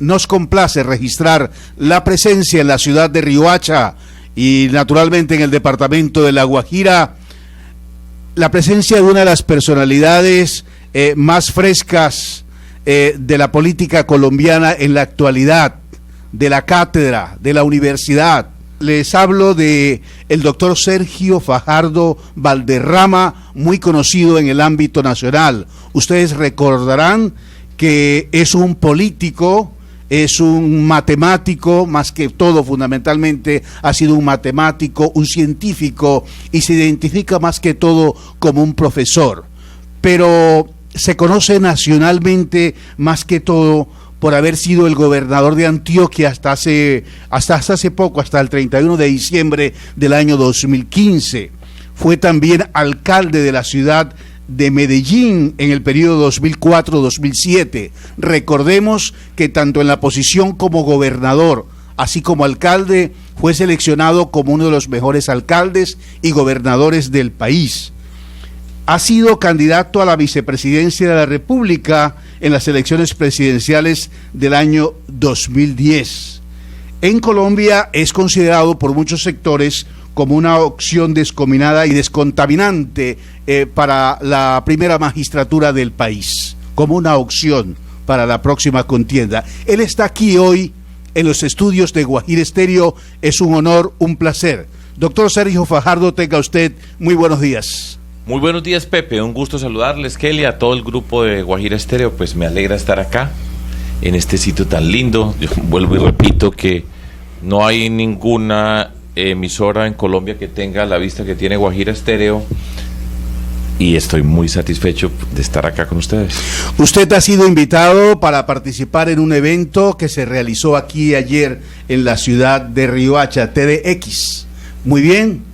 nos complace registrar la presencia en la ciudad de Riohacha y naturalmente en el departamento de La Guajira, la presencia de una de las personalidades más frescas de la política colombiana en la actualidad, de la cátedra, de la universidad. Les hablo de el doctor Sergio Fajardo Valderrama, muy conocido en el ámbito nacional. Ustedes recordarán que es un político, es un matemático, más que todo fundamentalmente ha sido un matemático, un científico, y se identifica más que todo como un profesor, pero se conoce nacionalmente más que todo por haber sido el gobernador de Antioquia hasta hace poco, hasta el 31 de diciembre del año 2015. Fue también alcalde de la ciudad de Medellín en el periodo 2004-2007. Recordemos que tanto en la posición como gobernador, así como alcalde, fue seleccionado como uno de los mejores alcaldes y gobernadores del país. Ha sido candidato a la vicepresidencia de la República en las elecciones presidenciales del año 2010. En Colombia es considerado por muchos sectores como una opción descombinada y descontaminante para la primera magistratura del país, como una opción para la próxima contienda. Él está aquí hoy en los estudios de Guajira Estéreo. Es un honor, un placer. Doctor Sergio Fajardo, tenga usted muy buenos días. Muy buenos días, Pepe, un gusto saludarles, Kelly, a todo el grupo de Guajira Estéreo. Pues me alegra estar acá, en este sitio tan lindo. Yo vuelvo y repito que no hay ninguna emisora en Colombia que tenga la vista que tiene Guajira Estéreo, y estoy muy satisfecho de estar acá con ustedes. Usted ha sido invitado para participar en un evento que se realizó aquí ayer en la ciudad de Riohacha, TDX. Muy bien.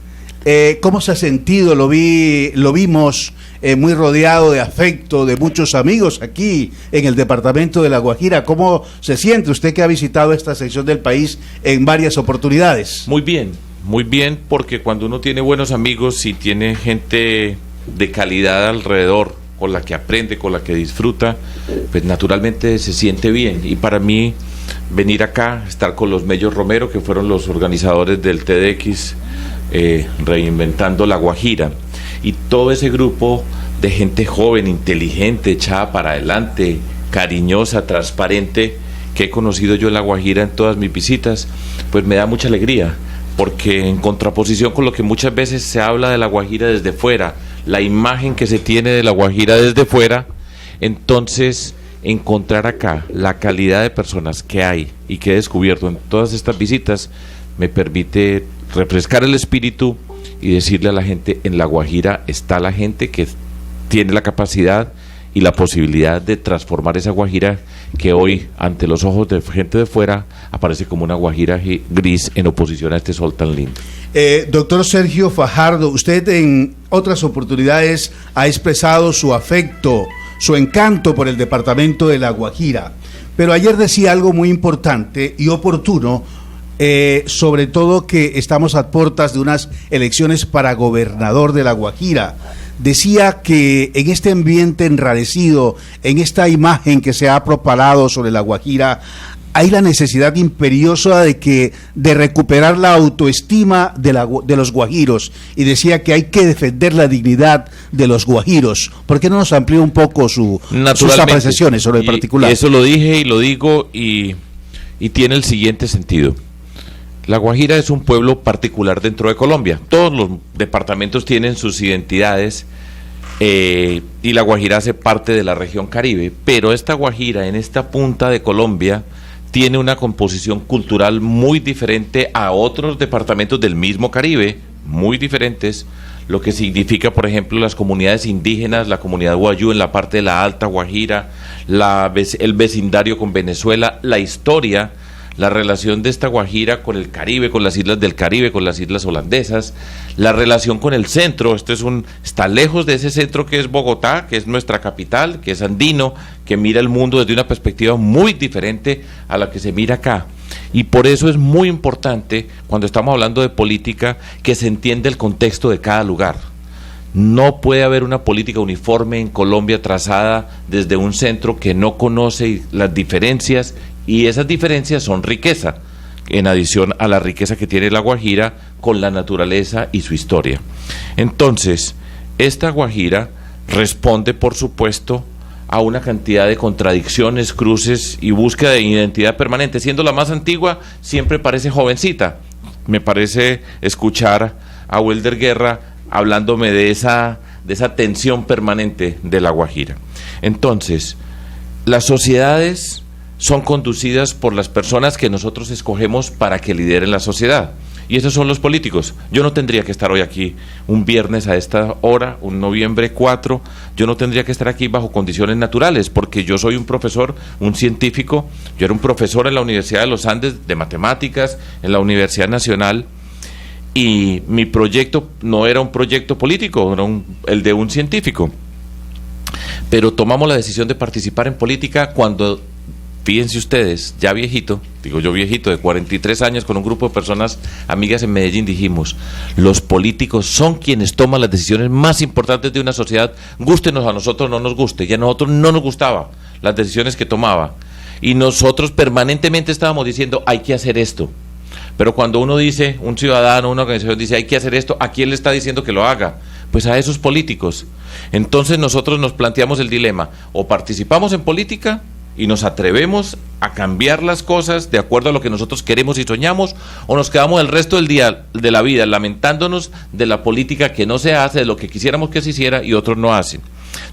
¿Cómo se ha sentido? Lo vimos muy rodeado de afecto, de muchos amigos aquí en el departamento de La Guajira. ¿Cómo se siente usted que ha visitado esta sección del país en varias oportunidades? Muy bien, porque cuando uno tiene buenos amigos y tiene gente de calidad alrededor, con la que aprende, con la que disfruta, pues naturalmente se siente bien. Y para mí, venir acá, estar con los Mellos Romero, que fueron los organizadores del TEDx, Reinventando La Guajira, y todo ese grupo de gente joven, inteligente, echada para adelante, cariñosa, transparente, que he conocido yo en La Guajira en todas mis visitas, pues me da mucha alegría, porque en contraposición con lo que muchas veces se habla de La Guajira desde fuera, la imagen que se tiene de La Guajira desde fuera, entonces encontrar acá la calidad de personas que hay y que he descubierto en todas estas visitas me permite refrescar el espíritu y decirle a la gente: en La Guajira está la gente que tiene la capacidad y la posibilidad de transformar esa Guajira que hoy, ante los ojos de gente de fuera, aparece como una Guajira gris en oposición a este sol tan lindo. Doctor Sergio Fajardo, usted en otras oportunidades ha expresado su afecto, su encanto por el departamento de La Guajira, pero ayer decía algo muy importante y oportuno, sobre todo que estamos a puertas de unas elecciones para gobernador de La Guajira. Decía que en este ambiente enrarecido, en esta imagen que se ha propalado sobre La Guajira, hay la necesidad imperiosa de recuperar la autoestima de los guajiros, y decía que hay que defender la dignidad de los guajiros. ¿Por qué no nos amplía un poco sus apreciaciones sobre el particular? Eso lo dije y lo digo, y tiene el siguiente sentido. La Guajira es un pueblo particular dentro de Colombia. Todos los departamentos tienen sus identidades, y La Guajira hace parte de la región Caribe, pero esta Guajira, en esta punta de Colombia, tiene una composición cultural muy diferente a otros departamentos del mismo Caribe, muy diferentes, lo que significa, por ejemplo, las comunidades indígenas, la comunidad guayú en la parte de la Alta Guajira, el vecindario con Venezuela, la historia, la relación de esta Guajira con el Caribe, con las islas del Caribe, con las islas holandesas, la relación con el centro. Está lejos de ese centro que es Bogotá, que es nuestra capital, que es andino, que mira el mundo desde una perspectiva muy diferente a la que se mira acá. Y por eso es muy importante, cuando estamos hablando de política, que se entienda el contexto de cada lugar. No puede haber una política uniforme en Colombia trazada desde un centro que no conoce las diferencias y esas diferencias son riqueza, en adición a la riqueza que tiene la Guajira con la naturaleza y su historia. Entonces, esta Guajira responde, por supuesto, a una cantidad de contradicciones, cruces y búsqueda de identidad permanente. Siendo la más antigua, siempre parece jovencita. Me parece escuchar a Wilder Guerra hablándome de esa tensión permanente de la Guajira. Entonces, las sociedades son conducidas por las personas que nosotros escogemos para que lideren la sociedad. Y esos son los políticos. Yo no tendría que estar hoy aquí un viernes a esta hora, un noviembre 4, yo no tendría que estar aquí bajo condiciones naturales, porque yo soy un profesor, un científico, yo era un profesor en la Universidad de los Andes de matemáticas, en la Universidad Nacional, y mi proyecto no era un proyecto político, era el de un científico. Pero tomamos la decisión de participar en política cuando, fíjense ustedes, ya viejito, digo yo viejito, de 43 años, con un grupo de personas amigas en Medellín, dijimos, los políticos son quienes toman las decisiones más importantes de una sociedad, gústenos a nosotros, no nos guste, y a nosotros no nos gustaba las decisiones que tomaba, y nosotros permanentemente estábamos diciendo, hay que hacer esto. Pero cuando uno dice, un ciudadano, una organización dice, hay que hacer esto, ¿a quién le está diciendo que lo haga? Pues a esos políticos. Entonces nosotros nos planteamos el dilema, o participamos en política y nos atrevemos a cambiar las cosas de acuerdo a lo que nosotros queremos y soñamos, o nos quedamos el resto del día de la vida lamentándonos de la política que no se hace, de lo que quisiéramos que se hiciera y otros no hacen.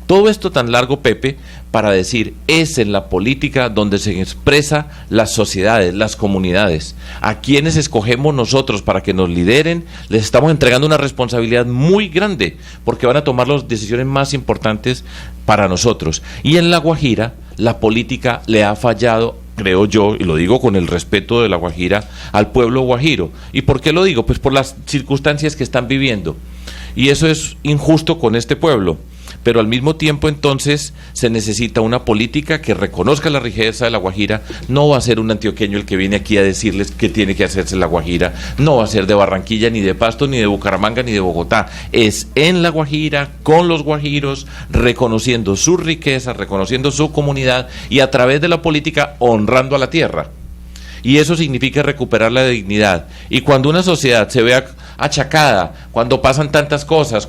Todo esto tan largo, Pepe, para decir, es en la política donde se expresa las sociedades, las comunidades. A quienes escogemos nosotros para que nos lideren, les estamos entregando una responsabilidad muy grande, porque van a tomar las decisiones más importantes para nosotros. Y en La Guajira, la política le ha fallado, creo yo, y lo digo con el respeto de La Guajira, al pueblo guajiro. ¿Y por qué lo digo? Pues por las circunstancias que están viviendo. Y eso es injusto con este pueblo. Pero al mismo tiempo, entonces, se necesita una política que reconozca la riqueza de La Guajira. No va a ser un antioqueño el que viene aquí a decirles que tiene que hacerse La Guajira, no va a ser de Barranquilla, ni de Pasto, ni de Bucaramanga, ni de Bogotá. Es en La Guajira, con los guajiros, reconociendo su riqueza, reconociendo su comunidad, y a través de la política honrando a la tierra. Y eso significa recuperar la dignidad. Y cuando una sociedad se vea achacada, cuando pasan tantas cosas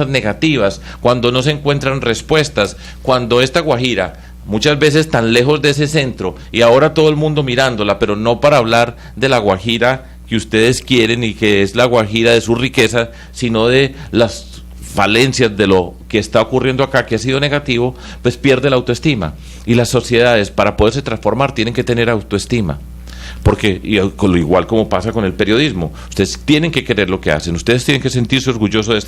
negativas, cuando no se encuentran respuestas, cuando esta Guajira, muchas veces tan lejos de ese centro, y ahora todo el mundo mirándola, pero no para hablar de la Guajira que ustedes quieren y que es la Guajira de su riqueza, sino de las falencias de lo que está ocurriendo acá, que ha sido negativo, pues pierde la autoestima. Y las sociedades, para poderse transformar, tienen que tener autoestima. Porque, igual como pasa con el periodismo, ustedes tienen que querer lo que hacen, ustedes tienen que sentirse orgullosos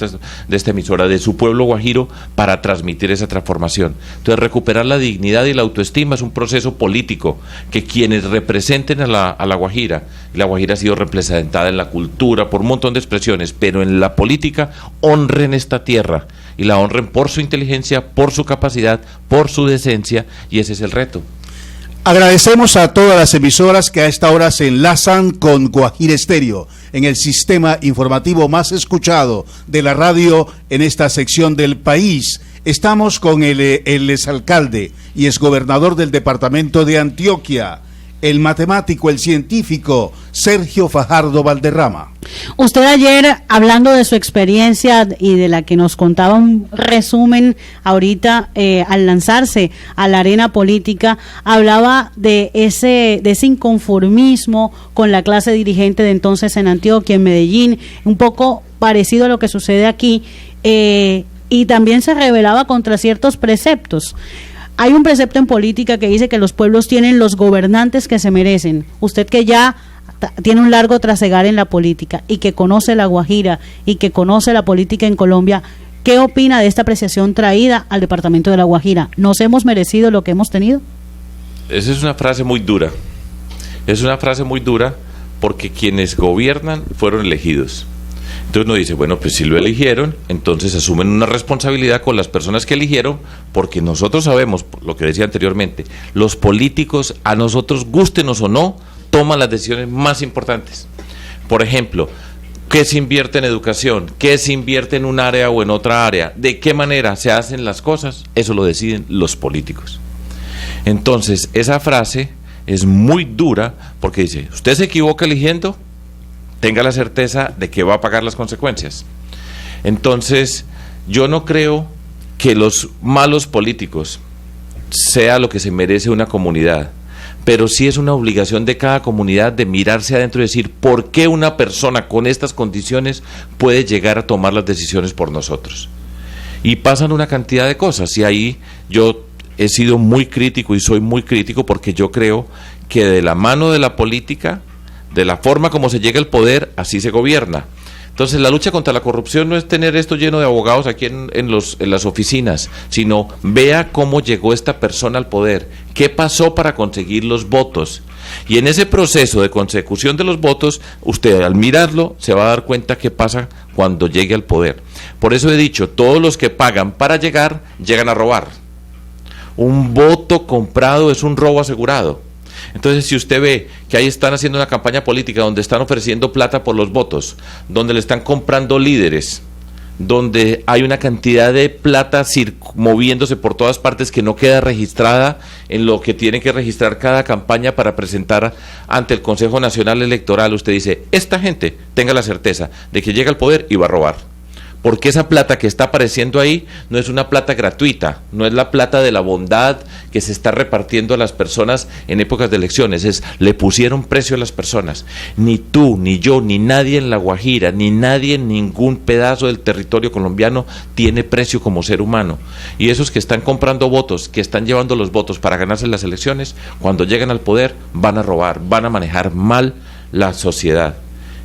de esta emisora, de su pueblo guajiro, para transmitir esa transformación. Entonces, recuperar la dignidad y la autoestima es un proceso político, que quienes representen a la Guajira, y la Guajira ha sido representada en la cultura por un montón de expresiones, pero en la política, honren esta tierra, y la honren por su inteligencia, por su capacidad, por su decencia, y ese es el reto. Agradecemos a todas las emisoras que a esta hora se enlazan con Guajira Estéreo, en el sistema informativo más escuchado de la radio en esta sección del país. Estamos con el exalcalde y exgobernador del departamento de Antioquia, el matemático, el científico Sergio Fajardo Valderrama. Usted ayer, hablando de su experiencia y de la que nos contaba un resumen ahorita, al lanzarse a la arena política, hablaba de ese inconformismo con la clase dirigente de entonces en Antioquia, en Medellín, un poco parecido a lo que sucede aquí, y también se rebelaba contra ciertos preceptos. Hay un precepto en política que dice que los pueblos tienen los gobernantes que se merecen. Usted, que ya tiene un largo trasegar en la política y que conoce la Guajira y que conoce la política en Colombia, ¿qué opina de esta apreciación traída al departamento de La Guajira? ¿Nos hemos merecido lo que hemos tenido? Esa es una frase muy dura. Es una frase muy dura porque quienes gobiernan fueron elegidos. Entonces uno dice, bueno, pues si lo eligieron, entonces asumen una responsabilidad con las personas que eligieron, porque nosotros sabemos, lo que decía anteriormente, los políticos, a nosotros, gústenos o no, toman las decisiones más importantes. Por ejemplo, ¿qué se invierte en educación? ¿Qué se invierte en un área o en otra área? ¿De qué manera se hacen las cosas? Eso lo deciden los políticos. Entonces, esa frase es muy dura, porque dice, usted se equivoca eligiendo, tenga la certeza de que va a pagar las consecuencias. Entonces, yo no creo que los malos políticos sea lo que se merece una comunidad, pero sí es una obligación de cada comunidad de mirarse adentro y decir, ¿por qué una persona con estas condiciones puede llegar a tomar las decisiones por nosotros? Y pasan una cantidad de cosas, y ahí yo he sido muy crítico y soy muy crítico, porque yo creo que de la mano de la política, de la forma como se llega al poder, así se gobierna. Entonces, la lucha contra la corrupción no es tener esto lleno de abogados aquí en las oficinas, sino vea cómo llegó esta persona al poder, qué pasó para conseguir los votos. Y en ese proceso de consecución de los votos, usted al mirarlo se va a dar cuenta qué pasa cuando llegue al poder. Por eso he dicho, todos los que pagan para llegar, llegan a robar. Un voto comprado es un robo asegurado. Entonces, si usted ve que ahí están haciendo una campaña política donde están ofreciendo plata por los votos, donde le están comprando líderes, donde hay una cantidad de plata moviéndose por todas partes que no queda registrada en lo que tiene que registrar cada campaña para presentar ante el Consejo Nacional Electoral, usted dice, esta gente tenga la certeza de que llega al poder y va a robar. Porque esa plata que está apareciendo ahí no es una plata gratuita, no es la plata de la bondad que se está repartiendo a las personas en épocas de elecciones, le pusieron precio a las personas. Ni tú, ni yo, ni nadie en La Guajira, ni nadie en ningún pedazo del territorio colombiano tiene precio como ser humano. Y esos que están comprando votos, que están llevando los votos para ganarse las elecciones, cuando llegan al poder van a robar, van a manejar mal la sociedad.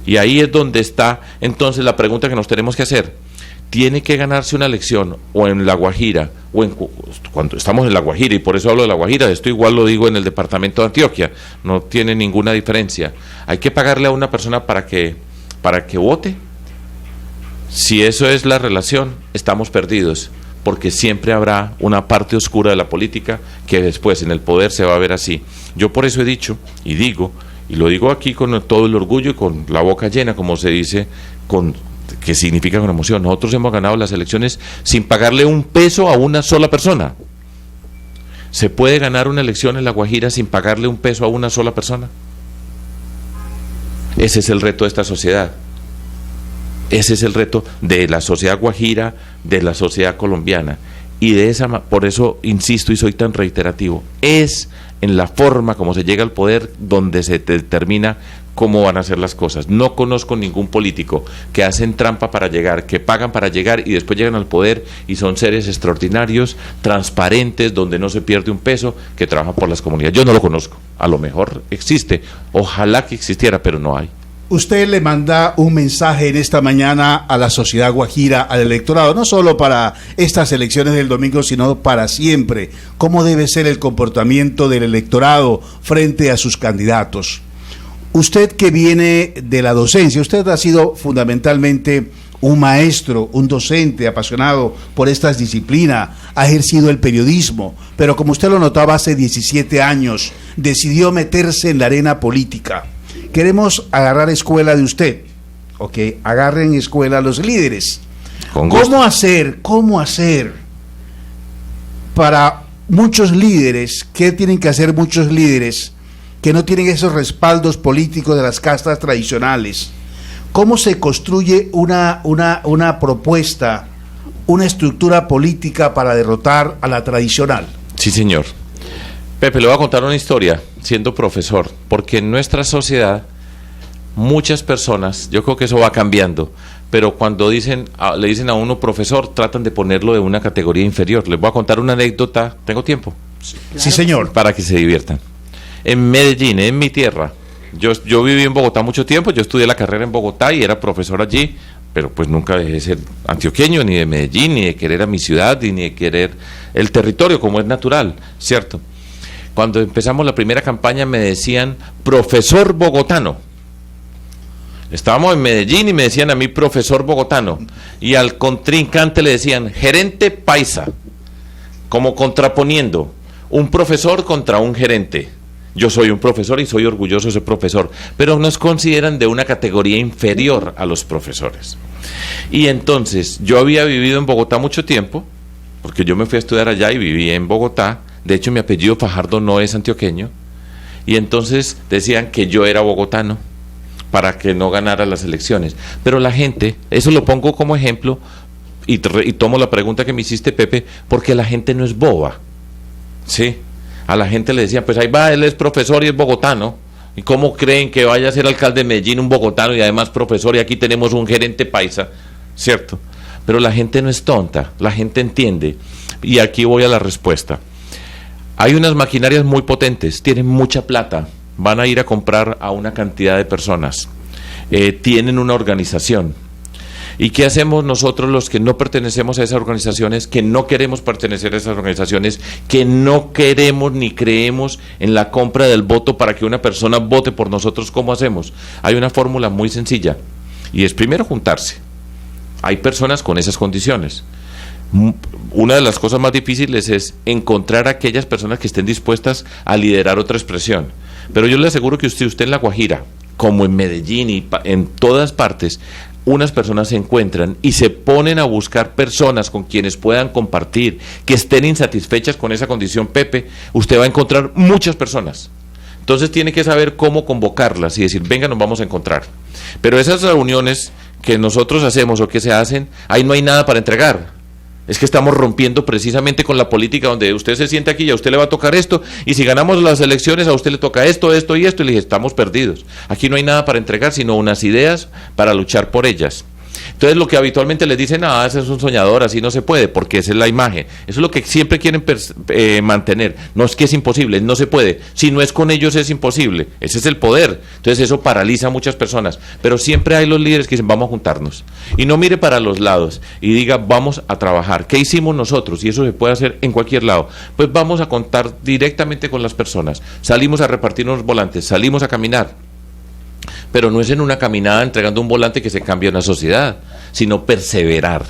Y ahí es donde está entonces la pregunta que nos tenemos que hacer. Tiene que ganarse una elección o en La Guajira, cuando estamos en La Guajira, y por eso hablo de La Guajira, esto igual lo digo en el departamento de Antioquia, no tiene ninguna diferencia. Hay que pagarle a una persona para que vote. Si eso es la relación, estamos perdidos, porque siempre habrá una parte oscura de la política que después en el poder se va a ver así. Yo por eso he dicho, y digo, y lo digo aquí con todo el orgullo y con la boca llena, como se dice, que significa con emoción. Nosotros hemos ganado las elecciones sin pagarle un peso a una sola persona. ¿Se puede ganar una elección en La Guajira sin pagarle un peso a una sola persona? Ese es el reto de esta sociedad. Ese es el reto de la sociedad guajira, de la sociedad colombiana. Y por eso insisto y soy tan reiterativo, es en la forma como se llega al poder donde se determina cómo van a ser las cosas. No conozco ningún político que hacen trampa para llegar, que pagan para llegar y después llegan al poder y son seres extraordinarios, transparentes, donde no se pierde un peso, que trabajan por las comunidades. Yo no lo conozco, a lo mejor existe, ojalá que existiera, pero no hay. Usted le manda un mensaje en esta mañana a la sociedad guajira, al electorado, no solo para estas elecciones del domingo, sino para siempre. ¿Cómo debe ser el comportamiento del electorado frente a sus candidatos? Usted que viene de la docencia, usted ha sido fundamentalmente un maestro, un docente apasionado por estas disciplinas, ha ejercido el periodismo, pero como usted lo notaba hace 17 años, decidió meterse en la arena política. Queremos agarrar escuela de usted, ok, agarren escuela a los líderes. ¿Cómo hacer para muchos líderes? ¿Qué tienen que hacer muchos líderes que no tienen esos respaldos políticos de las castas tradicionales? ¿Cómo se construye una propuesta, una estructura política para derrotar a la tradicional? Sí, señor. Pepe, le voy a contar una historia, siendo profesor, porque en nuestra sociedad muchas personas, yo creo que eso va cambiando, pero cuando le dicen a uno profesor, tratan de ponerlo de una categoría inferior. Les voy a contar una anécdota, ¿tengo tiempo? Sí, señor. Para que se diviertan. En Medellín, en mi tierra, yo viví en Bogotá mucho tiempo, yo estudié la carrera en Bogotá y era profesor allí, pero pues nunca dejé de ser antioqueño, ni de Medellín, ni de querer a mi ciudad, ni de querer el territorio como es natural, ¿cierto? Cuando empezamos la primera campaña me decían profesor bogotano. Estábamos en Medellín y me decían a mí profesor bogotano, y al contrincante le decían gerente paisa, como contraponiendo un profesor contra un gerente. Yo soy un profesor y soy orgulloso de ser profesor, pero nos consideran de una categoría inferior a los profesores. Y entonces yo había vivido en Bogotá mucho tiempo, porque yo me fui a estudiar allá y viví en Bogotá. De hecho, mi apellido Fajardo no es antioqueño, y entonces decían que yo era bogotano para que no ganara las elecciones. Pero la gente, eso lo pongo como ejemplo, y tomo la pregunta que me hiciste, Pepe, porque la gente no es boba, ¿sí? A la gente le decían, pues ahí va, él es profesor y es bogotano, ¿y cómo creen que vaya a ser alcalde de Medellín un bogotano y además profesor, y aquí tenemos un gerente paisa, ¿cierto? Pero la gente no es tonta, la gente entiende, y aquí voy a la respuesta. Hay unas maquinarias muy potentes, tienen mucha plata, van a ir a comprar a una cantidad de personas, tienen una organización. ¿Y qué hacemos nosotros los que no pertenecemos a esas organizaciones, que no queremos pertenecer a esas organizaciones, que no queremos ni creemos en la compra del voto para que una persona vote por nosotros? ¿Cómo hacemos? Hay una fórmula muy sencilla, y es primero juntarse. Hay personas con esas condiciones. Una de las cosas más difíciles es encontrar a aquellas personas que estén dispuestas a liderar otra expresión. Pero yo le aseguro que usted en La Guajira, como en Medellín y en todas partes, unas personas se encuentran y se ponen a buscar personas con quienes puedan compartir, que estén insatisfechas con esa condición, Pepe, usted va a encontrar muchas personas. Entonces tiene que saber cómo convocarlas y decir, venga, nos vamos a encontrar. Pero esas reuniones que nosotros hacemos o que se hacen, ahí no hay nada para entregar. Es que estamos rompiendo precisamente con la política, donde usted se sienta aquí y a usted le va a tocar esto, y si ganamos las elecciones a usted le toca esto, esto y esto, y le dije, estamos perdidos. Aquí no hay nada para entregar, sino unas ideas para luchar por ellas. Entonces lo que habitualmente les dicen, ese es un soñador, así no se puede, porque esa es la imagen. Eso es lo que siempre quieren mantener. No es que es imposible, no se puede. Si no es con ellos es imposible. Ese es el poder. Entonces eso paraliza a muchas personas. Pero siempre hay los líderes que dicen, vamos a juntarnos. Y no mire para los lados y diga, vamos a trabajar. ¿Qué hicimos nosotros? Y eso se puede hacer en cualquier lado. Pues vamos a contar directamente con las personas. Salimos a repartir unos volantes, salimos a caminar. Pero no es en una caminada entregando un volante que se cambia una sociedad, sino perseverar.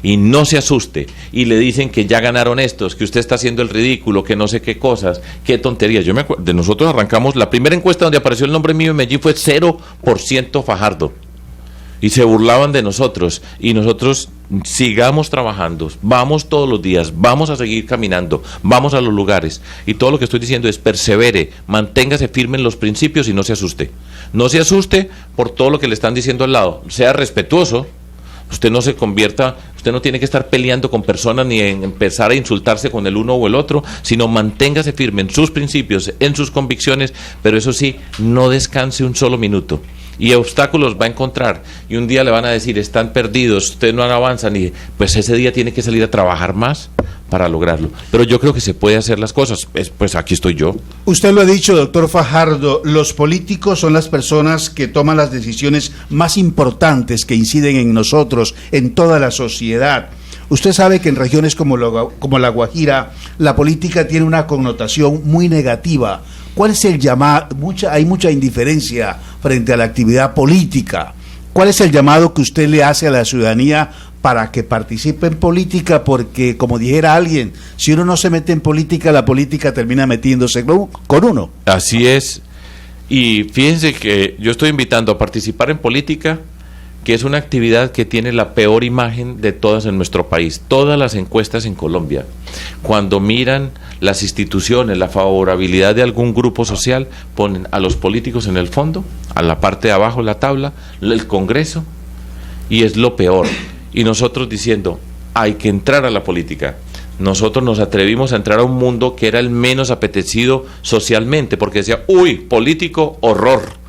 Y no se asuste, y le dicen que ya ganaron estos, que usted está haciendo el ridículo, que no sé qué cosas, qué tonterías. Yo me acuerdo, de nosotros arrancamos, la primera encuesta donde apareció el nombre mío en Medellín fue 0% Fajardo. Y se burlaban de nosotros, y nosotros sigamos trabajando, vamos todos los días, vamos a seguir caminando, vamos a los lugares, y todo lo que estoy diciendo es persevere, manténgase firme en los principios y no se asuste. No se asuste por todo lo que le están diciendo al lado, sea respetuoso, usted no se convierta, usted no tiene que estar peleando con personas ni empezar a insultarse con el uno o el otro, sino manténgase firme en sus principios, en sus convicciones, pero eso sí, no descanse un solo minuto. Y obstáculos va a encontrar, y un día le van a decir, están perdidos, ustedes no avanzan, y pues ese día tiene que salir a trabajar más para lograrlo. Pero yo creo que se puede hacer las cosas, pues aquí estoy yo. Usted lo ha dicho, doctor Fajardo, los políticos son las personas que toman las decisiones más importantes que inciden en nosotros, en toda la sociedad. Usted sabe que en regiones como La Guajira, la política tiene una connotación muy negativa. ¿Cuál es el llamado? Hay mucha indiferencia frente a la actividad política. ¿Cuál es el llamado que usted le hace a la ciudadanía para que participe en política? Porque, como dijera alguien, si uno no se mete en política, la política termina metiéndose con uno. Así es. Y fíjense que yo estoy invitando a participar en política, que es una actividad que tiene la peor imagen de todas en nuestro país. Todas las encuestas en Colombia, cuando miran las instituciones, la favorabilidad de algún grupo social, ponen a los políticos en el fondo, a la parte de abajo la tabla, el Congreso, y es lo peor. Y nosotros diciendo, hay que entrar a la política. Nosotros nos atrevimos a entrar a un mundo que era el menos apetecido socialmente, porque decía, uy, político, horror.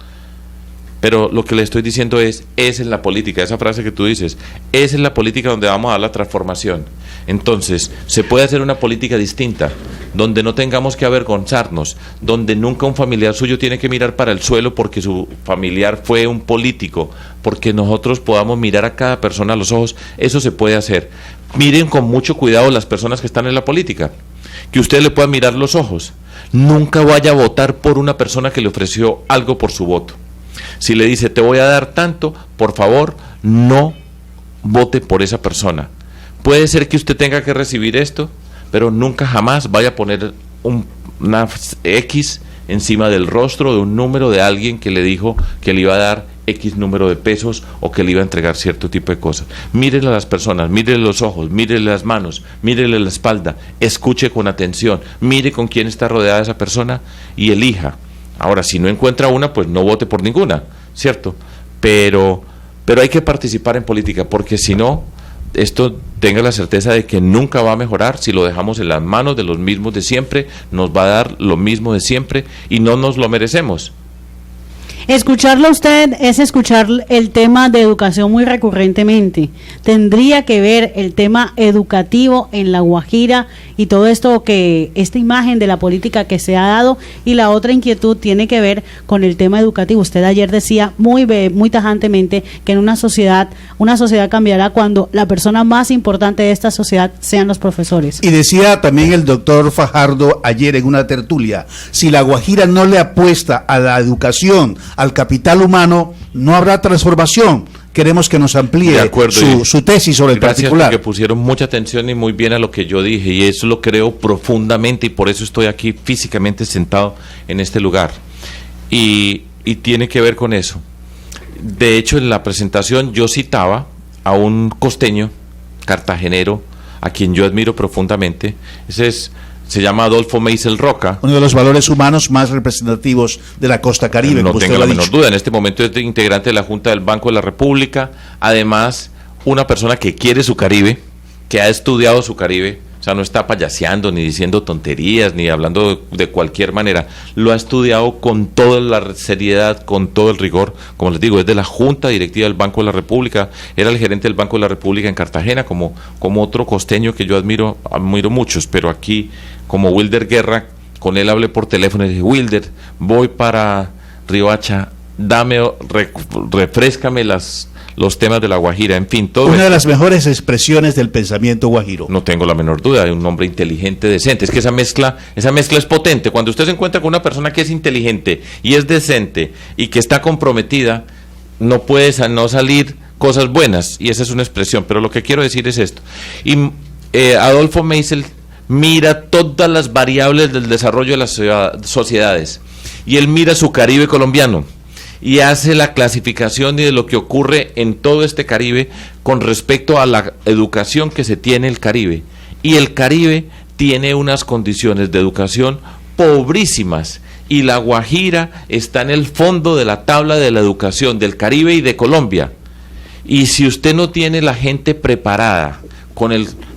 Pero lo que le estoy diciendo es en la política, esa frase que tú dices, es en la política donde vamos a dar la transformación. Entonces, se puede hacer una política distinta, donde no tengamos que avergonzarnos, donde nunca un familiar suyo tiene que mirar para el suelo porque su familiar fue un político, porque nosotros podamos mirar a cada persona a los ojos. Eso se puede hacer. Miren con mucho cuidado las personas que están en la política, que usted le pueda mirar los ojos. Nunca vaya a votar por una persona que le ofreció algo por su voto. Si le dice, te voy a dar tanto, por favor, no vote por esa persona. Puede ser que usted tenga que recibir esto, pero nunca jamás vaya a poner una X encima del rostro de un número de alguien que le dijo que le iba a dar X número de pesos o que le iba a entregar cierto tipo de cosas. Mírele a las personas, mírele los ojos, mírele las manos, mírele la espalda, escuche con atención, mire con quién está rodeada esa persona y elija. Ahora, si no encuentra una, pues no vote por ninguna, ¿cierto? Pero hay que participar en política, porque si no, esto tenga la certeza de que nunca va a mejorar. Si lo dejamos en las manos de los mismos de siempre, nos va a dar lo mismo de siempre y no nos lo merecemos. Escucharlo a usted es escuchar el tema de educación muy recurrentemente. Tendría que ver el tema educativo en La Guajira y todo esto, esta imagen de la política que se ha dado, y la otra inquietud tiene que ver con el tema educativo. Usted ayer decía muy tajantemente que en una sociedad cambiará cuando la persona más importante de esta sociedad sean los profesores. Y decía también el doctor Fajardo ayer en una tertulia, si La Guajira no le apuesta a la educación, al capital humano, no habrá transformación. Queremos que nos amplíe su tesis sobre el particular. Gracias, porque pusieron mucha atención y muy bien a lo que yo dije, y eso lo creo profundamente, y por eso estoy aquí físicamente sentado en este lugar. Y tiene que ver con eso. De hecho, en la presentación yo citaba a un costeño cartagenero a quien yo admiro profundamente. Se llama Adolfo Meisel Roca. Uno de los valores humanos más representativos de la costa caribe. No tengo la menor duda. En este momento es integrante de la Junta del Banco de la República. Además, una persona que quiere su Caribe, que ha estudiado su Caribe. O sea, no está payaseando, ni diciendo tonterías, ni hablando de cualquier manera. Lo ha estudiado con toda la seriedad, con todo el rigor. Como les digo, es de la Junta Directiva del Banco de la República. Era el gerente del Banco de la República en Cartagena, como otro costeño que yo admiro muchos. Pero aquí, como Wilder Guerra, con él hablé por teléfono y dije, Wilder, voy para Riohacha, refréscame los temas de La Guajira, en fin, todo. Una de las mejores expresiones del pensamiento guajiro. No tengo la menor duda, de un hombre inteligente, decente. Es que esa mezcla es potente. Cuando usted se encuentra con una persona que es inteligente y es decente y que está comprometida, no puede no salir cosas buenas, y esa es una expresión. Pero lo que quiero decir es esto. Y Adolfo Meisel mira todas las variables del desarrollo de las sociedades, y él mira su Caribe colombiano y hace la clasificación de lo que ocurre en todo este Caribe con respecto a la educación que se tiene en el Caribe. Y el Caribe tiene unas condiciones de educación pobrísimas, y La Guajira está en el fondo de la tabla de la educación del Caribe y de Colombia. Y si usted no tiene la gente preparada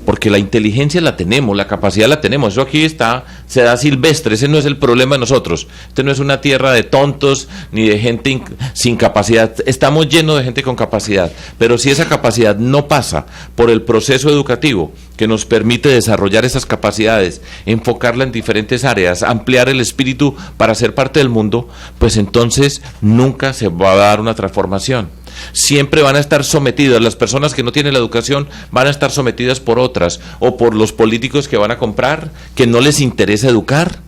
porque la inteligencia la tenemos, la capacidad la tenemos, eso aquí se da silvestre, ese no es el problema de nosotros. Este no es una tierra de tontos ni de gente sin capacidad, estamos llenos de gente con capacidad, pero si esa capacidad no pasa por el proceso educativo que nos permite desarrollar esas capacidades, enfocarla en diferentes áreas, ampliar el espíritu para ser parte del mundo, pues entonces nunca se va a dar una transformación. Siempre van a estar sometidas, las personas que no tienen la educación van a estar sometidas por otras, o por los políticos que van a comprar, que no les interesa educar.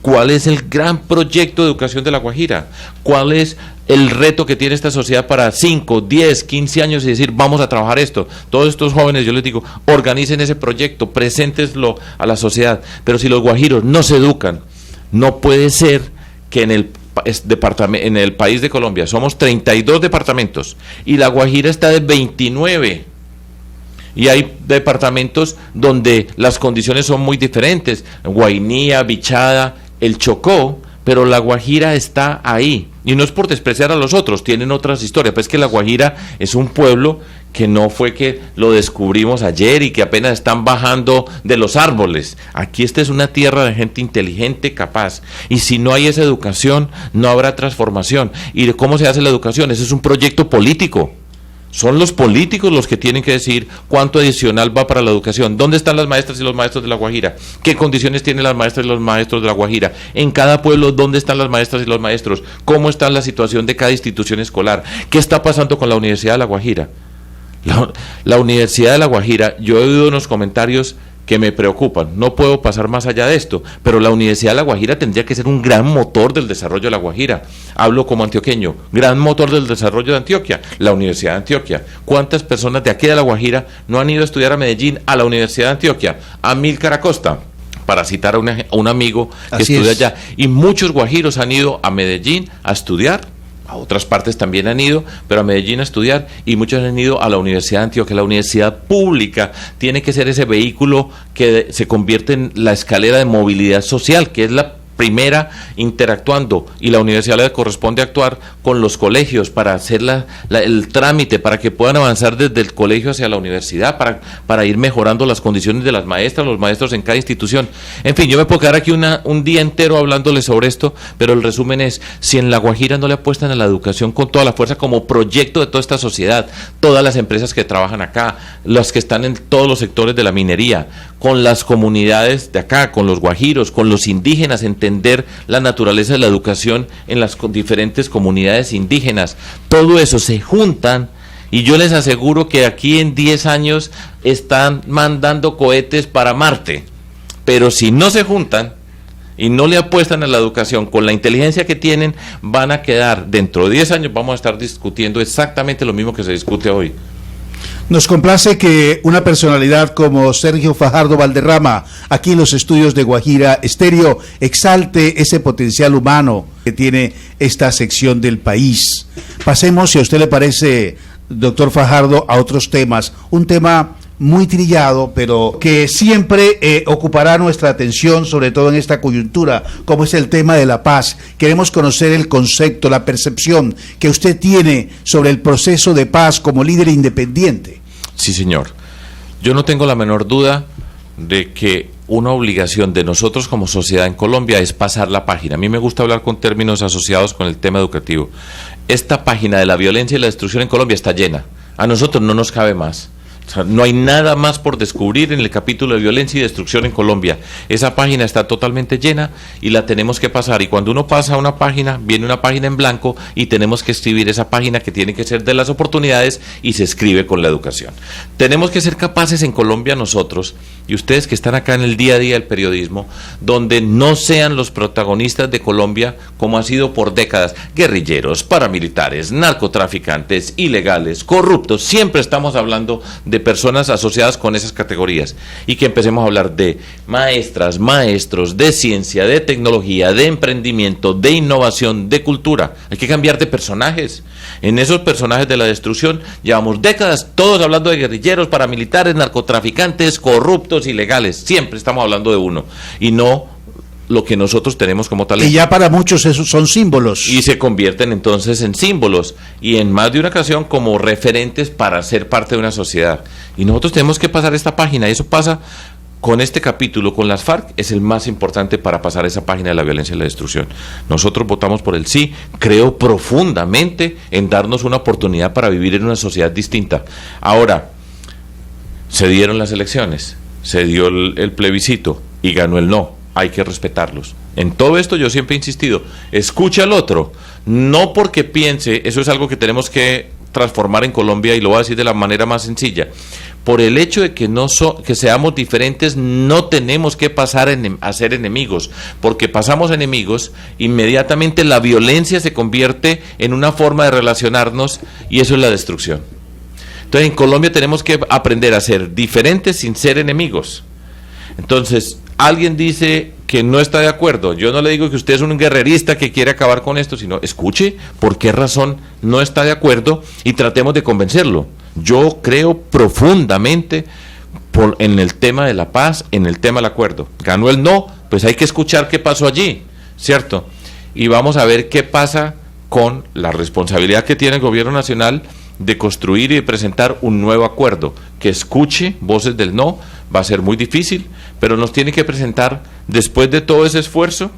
¿Cuál es el gran proyecto de educación de La Guajira? ¿Cuál es el reto que tiene esta sociedad para 5, 10, 15 años y decir, vamos a trabajar esto? Todos estos jóvenes, yo les digo, organicen ese proyecto, presénteslo a la sociedad. Pero si los guajiros no se educan, no puede ser que en el país de Colombia somos 32 departamentos y La Guajira está de 29, y hay departamentos donde las condiciones son muy diferentes, Guainía, Bichada, el Chocó, pero La Guajira está ahí, y no es por despreciar a los otros, tienen otras historias, pero es que La Guajira es un pueblo que no fue que lo descubrimos ayer y que apenas están bajando de los árboles. Aquí esta es una tierra de gente inteligente, capaz, y si no hay esa educación, no habrá transformación. ¿Y de cómo se hace la educación? Ese es un proyecto político. Son los políticos los que tienen que decidir cuánto adicional va para la educación. ¿Dónde están las maestras y los maestros de La Guajira? ¿Qué condiciones tienen las maestras y los maestros de La Guajira? En cada pueblo, ¿dónde están las maestras y los maestros? ¿Cómo está la situación de cada institución escolar? ¿Qué está pasando con la Universidad de La Guajira? La Universidad de La Guajira, yo he oído unos comentarios que me preocupan, no puedo pasar más allá de esto, pero la Universidad de La Guajira tendría que ser un gran motor del desarrollo de La Guajira. Hablo como antioqueño, gran motor del desarrollo de Antioquia, la Universidad de Antioquia. ¿Cuántas personas de aquí de La Guajira no han ido a estudiar a Medellín, a la Universidad de Antioquia? A Amílcar Acosta, para citar a un amigo que estudia allá. Y muchos guajiros han ido a Medellín a estudiar, a otras partes también han ido, pero a Medellín a estudiar, y muchos han ido a la Universidad de Antioquia. La universidad pública tiene que ser ese vehículo que se convierte en la escalera de movilidad social, que es la primera interactuando, y la universidad le corresponde actuar con los colegios para hacer el trámite, para que puedan avanzar desde el colegio hacia la universidad, para ir mejorando las condiciones de las maestras, los maestros en cada institución. En fin, yo me puedo quedar aquí un día entero hablándoles sobre esto, pero el resumen es, si en La Guajira no le apuestan a la educación con toda la fuerza como proyecto de toda esta sociedad, todas las empresas que trabajan acá, las que están en todos los sectores de la minería, con las comunidades de acá, con los guajiros, con los indígenas, entender la naturaleza de la educación en las diferentes comunidades indígenas, todo eso se juntan, y yo les aseguro que aquí en 10 años están mandando cohetes para Marte. Pero si no se juntan y no le apuestan a la educación con la inteligencia que tienen, van a quedar, dentro de 10 años vamos a estar discutiendo exactamente lo mismo que se discute hoy. Nos complace que una personalidad como Sergio Fajardo Valderrama, aquí en los estudios de Guajira Estéreo, exalte ese potencial humano que tiene esta sección del país. Pasemos, si a usted le parece, doctor Fajardo, a otros temas. Un tema muy trillado, pero que siempre ocupará nuestra atención, sobre todo en esta coyuntura, como es el tema de la paz. Queremos conocer el concepto, la percepción que usted tiene sobre el proceso de paz como líder independiente. Sí, señor. Yo no tengo la menor duda de que una obligación de nosotros como sociedad en Colombia es pasar la página. A mí me gusta hablar con términos asociados con el tema educativo. Esta página de la violencia y la destrucción en Colombia está llena. A nosotros no nos cabe más. O sea, no hay nada más por descubrir en el capítulo de violencia y destrucción en Colombia. Esa página está totalmente llena y la tenemos que pasar. Y cuando uno pasa una página, viene una página en blanco y tenemos que escribir esa página que tiene que ser de las oportunidades y se escribe con la educación. Tenemos que ser capaces en Colombia nosotros, y ustedes que están acá en el día a día del periodismo, donde no sean los protagonistas de Colombia como ha sido por décadas, guerrilleros, paramilitares, narcotraficantes, ilegales, corruptos. Siempre estamos hablando de personas asociadas con esas categorías, y que empecemos a hablar de maestras, maestros, de ciencia, de tecnología, de emprendimiento, de innovación, de cultura. Hay que cambiar de personajes. En esos personajes de la destrucción llevamos décadas todos hablando de guerrilleros, paramilitares, narcotraficantes, corruptos, ilegales. Siempre estamos hablando de uno y no lo que nosotros tenemos como talento. Y ya para muchos esos son símbolos. Y se convierten entonces en símbolos y en más de una ocasión como referentes para ser parte de una sociedad. Y nosotros tenemos que pasar esta página, y eso pasa con este capítulo, con las FARC, es el más importante para pasar esa página de la violencia y la destrucción. Nosotros votamos por el sí, creo profundamente en darnos una oportunidad para vivir en una sociedad distinta. Ahora, se dieron las elecciones, se dio el plebiscito y ganó el no. Hay que respetarlos. En todo esto yo siempre he insistido, escucha al otro, no porque piense, eso es algo que tenemos que transformar en Colombia, y lo voy a decir de la manera más sencilla. Por el hecho de que que seamos diferentes, no tenemos que pasar a ser enemigos, porque pasamos enemigos, inmediatamente la violencia se convierte en una forma de relacionarnos, y eso es la destrucción. Entonces en Colombia tenemos que aprender a ser diferentes sin ser enemigos. Entonces, alguien dice que no está de acuerdo, yo no le digo que usted es un guerrerista que quiere acabar con esto, sino escuche por qué razón no está de acuerdo y tratemos de convencerlo. Yo creo profundamente en el tema de la paz, en el tema del acuerdo. Ganó el no, pues hay que escuchar qué pasó allí, ¿cierto? Y vamos a ver qué pasa con la responsabilidad que tiene el gobierno nacional de construir y de presentar un nuevo acuerdo, que escuche voces del no. Va a ser muy difícil, pero nos tiene que presentar, después de todo ese esfuerzo,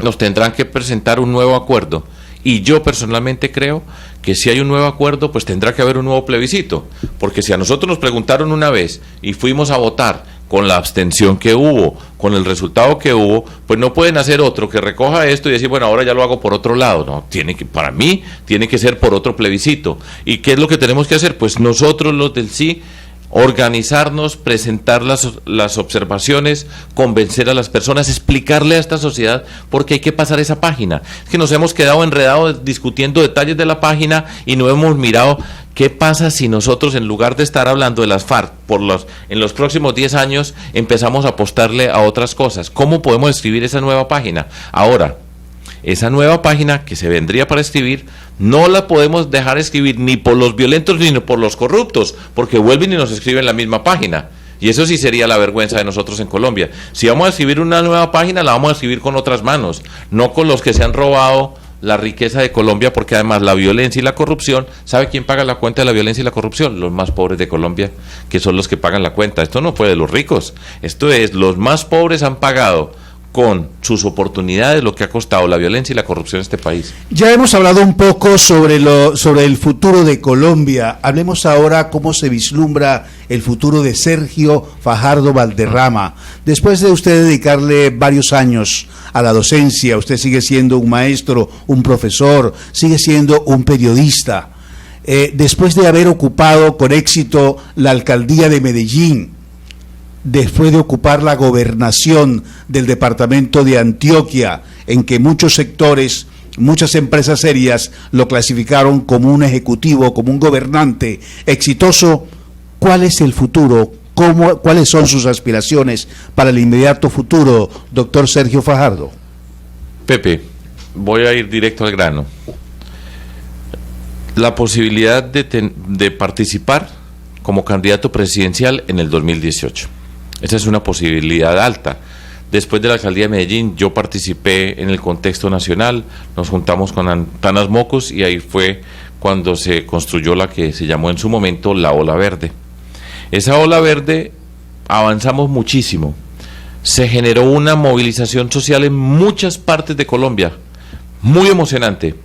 nos tendrán que presentar un nuevo acuerdo. Y yo personalmente creo que si hay un nuevo acuerdo, pues tendrá que haber un nuevo plebiscito, porque si a nosotros nos preguntaron una vez y fuimos a votar con la abstención que hubo, con el resultado que hubo, pues no pueden hacer otro que recoja esto y decir, bueno, ahora ya lo hago por otro lado. No, para mí tiene que ser por otro plebiscito. ¿Y qué es lo que tenemos que hacer? Pues nosotros los del sí, organizarnos, presentar las observaciones, convencer a las personas, explicarle a esta sociedad por qué hay que pasar esa página. Es que nos hemos quedado enredados discutiendo detalles de la página y no hemos mirado qué pasa si nosotros, en lugar de estar hablando de las FARC en los próximos 10 años, empezamos a apostarle a otras cosas. ¿Cómo podemos escribir esa nueva página? Ahora, esa nueva página que se vendría para escribir, no la podemos dejar escribir ni por los violentos ni por los corruptos, porque vuelven y nos escriben la misma página. Y eso sí sería la vergüenza de nosotros en Colombia. Si vamos a escribir una nueva página, la vamos a escribir con otras manos, no con los que se han robado la riqueza de Colombia, porque además la violencia y la corrupción, ¿sabe quién paga la cuenta de la violencia y la corrupción? Los más pobres de Colombia, que son los que pagan la cuenta. Esto no fue de los ricos, esto es, los más pobres han pagado con sus oportunidades lo que ha costado la violencia y la corrupción en este país. Ya hemos hablado un poco sobre el futuro de Colombia. Hablemos ahora cómo se vislumbra el futuro de Sergio Fajardo Valderrama. Después de usted dedicarle varios años a la docencia, usted sigue siendo un maestro, un profesor, sigue siendo un periodista. Después de haber ocupado con éxito la alcaldía de Medellín, después de ocupar la gobernación del departamento de Antioquia, en que muchos sectores, muchas empresas serias lo clasificaron como un ejecutivo, como un gobernante exitoso, ¿cuál es el futuro? ¿Cuáles son sus aspiraciones para el inmediato futuro, doctor Sergio Fajardo? Pepe, voy a ir directo al grano. La posibilidad de participar como candidato presidencial en el 2018. Esa es una posibilidad alta. Después de la alcaldía de Medellín, yo participé en el contexto nacional, nos juntamos con Antanas Mocos y ahí fue cuando se construyó la que se llamó en su momento la Ola Verde. Esa Ola Verde avanzamos muchísimo. Se generó una movilización social en muchas partes de Colombia, muy emocionante,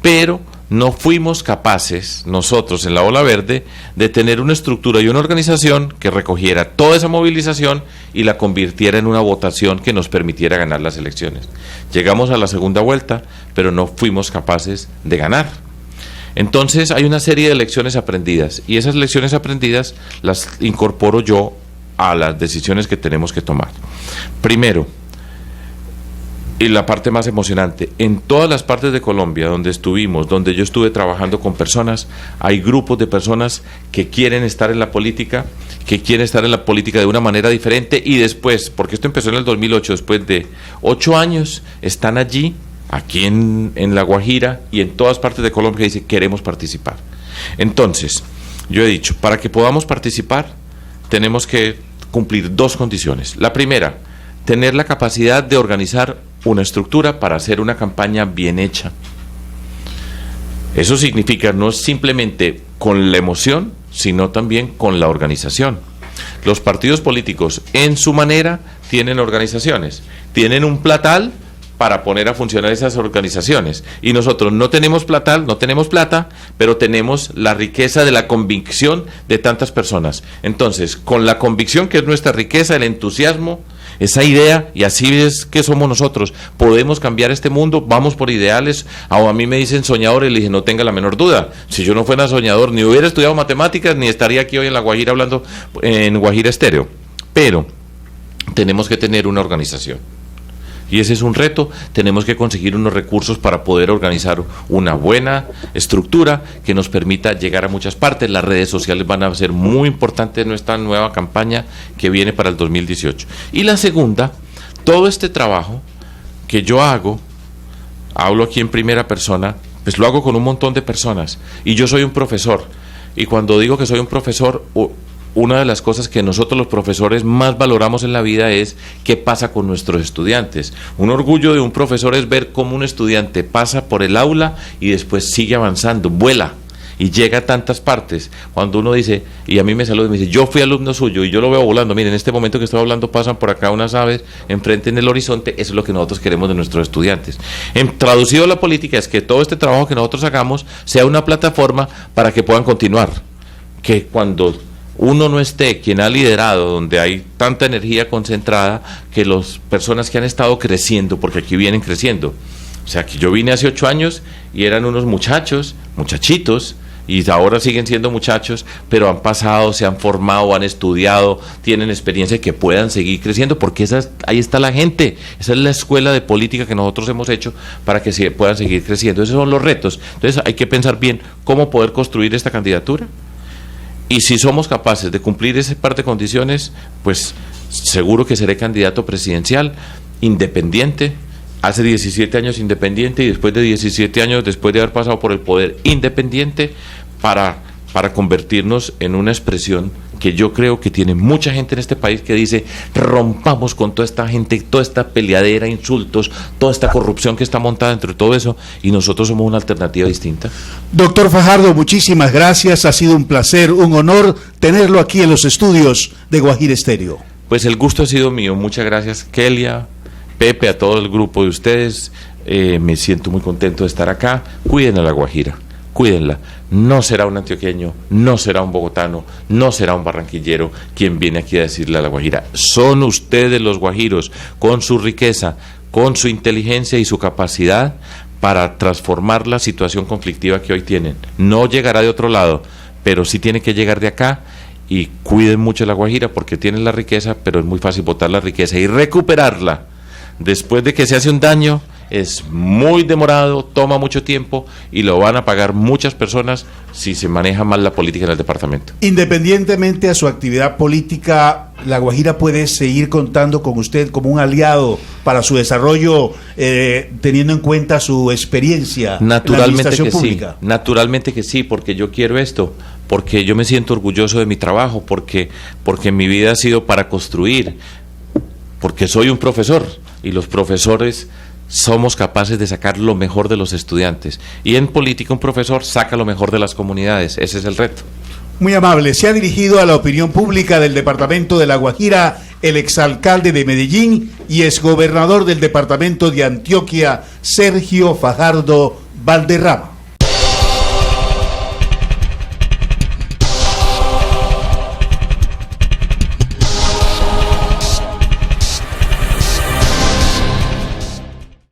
pero no fuimos capaces, nosotros en la Ola Verde, de tener una estructura y una organización que recogiera toda esa movilización y la convirtiera en una votación que nos permitiera ganar las elecciones. Llegamos a la segunda vuelta, pero no fuimos capaces de ganar. Entonces hay una serie de lecciones aprendidas, y esas lecciones aprendidas las incorporo yo a las decisiones que tenemos que tomar. Primero, y la parte más emocionante, en todas las partes de Colombia donde estuvimos, donde yo estuve trabajando con personas, hay grupos de personas que quieren estar en la política, de una manera diferente, y después, porque esto empezó en el 2008, después de 8 años, están allí, aquí en La Guajira y en todas partes de Colombia, que dicen, queremos participar. Entonces, yo he dicho, para que podamos participar, tenemos que cumplir 2 condiciones. La primera, tener la capacidad de organizar una estructura para hacer una campaña bien hecha. Eso significa no simplemente con la emoción, sino también con la organización. Los partidos políticos, en su manera, tienen organizaciones, tienen un platal para poner a funcionar esas organizaciones, y nosotros no tenemos platal, no tenemos plata, pero tenemos la riqueza de la convicción de tantas personas. Entonces, con la convicción, que es nuestra riqueza, el entusiasmo, esa idea, y así es que somos nosotros, podemos cambiar este mundo, vamos por ideales. A mí me dicen soñador, y le dije, no tenga la menor duda, si yo no fuera soñador, ni hubiera estudiado matemáticas, ni estaría aquí hoy en La Guajira hablando en Guajira Estéreo. Pero tenemos que tener una organización, y ese es un reto. Tenemos que conseguir unos recursos para poder organizar una buena estructura que nos permita llegar a muchas partes. Las redes sociales van a ser muy importantes en nuestra nueva campaña que viene para el 2018. Y la segunda, todo este trabajo que yo hablo aquí en primera persona, pues lo hago con un montón de personas, y yo soy un profesor, y cuando digo que soy un profesor, una de las cosas que nosotros los profesores más valoramos en la vida es qué pasa con nuestros estudiantes. Un orgullo de un profesor es ver cómo un estudiante pasa por el aula y después sigue avanzando, vuela y llega a tantas partes. Cuando uno dice, y a mí me saluda y me dice, yo fui alumno suyo, y yo lo veo volando, miren, en este momento que estoy hablando pasan por acá unas aves enfrente en el horizonte. Eso es lo que nosotros queremos de nuestros estudiantes. Traducido a la política es que todo este trabajo que nosotros hagamos sea una plataforma para que puedan continuar, que cuando uno no esté, quien ha liderado, donde hay tanta energía concentrada, que las personas que han estado creciendo, porque aquí vienen creciendo. O sea, que yo vine hace 8 años y eran unos muchachitos, y ahora siguen siendo muchachos, pero han pasado, se han formado, han estudiado, tienen experiencia, que puedan seguir creciendo, porque ahí está la gente. Esa es la escuela de política que nosotros hemos hecho para que puedan seguir creciendo. Esos son los retos. Entonces hay que pensar bien cómo poder construir esta candidatura. Y si somos capaces de cumplir ese par de condiciones, pues seguro que seré candidato presidencial, independiente. Hace 17 años independiente, y después de 17 años, después de haber pasado por el poder, independiente, para convertirnos en una expresión que yo creo que tiene mucha gente en este país que dice: rompamos con toda esta gente, toda esta peleadera, insultos, toda esta corrupción que está montada dentro de todo eso, y nosotros somos una alternativa distinta. Doctor Fajardo, muchísimas gracias, ha sido un placer, un honor tenerlo aquí en los estudios de Guajira Estéreo. Pues el gusto ha sido mío, muchas gracias Kelia, Pepe, a todo el grupo de ustedes, me siento muy contento de estar acá. Cuiden a La Guajira, cuídenla, no será un antioqueño, no será un bogotano, no será un barranquillero quien viene aquí a decirle a La Guajira, son ustedes los guajiros, con su riqueza, con su inteligencia y su capacidad para transformar la situación conflictiva que hoy tienen. No llegará de otro lado, pero sí tiene que llegar de acá. Y cuiden mucho La Guajira porque tienen la riqueza, pero es muy fácil botar la riqueza y recuperarla después de que se hace un daño es muy demorado, toma mucho tiempo y lo van a pagar muchas personas si se maneja mal la política en el departamento. Independientemente de su actividad política, La Guajira puede seguir contando con usted como un aliado para su desarrollo, teniendo en cuenta su experiencia en la administración pública. Sí, naturalmente que sí, porque yo quiero esto, porque yo me siento orgulloso de mi trabajo, porque mi vida ha sido para construir, porque soy un profesor y los profesores somos capaces de sacar lo mejor de los estudiantes, y en política un profesor saca lo mejor de las comunidades, ese es el reto. Muy amable, se ha dirigido a la opinión pública del departamento de La Guajira el exalcalde de Medellín y exgobernador del departamento de Antioquia, Sergio Fajardo Valderrama.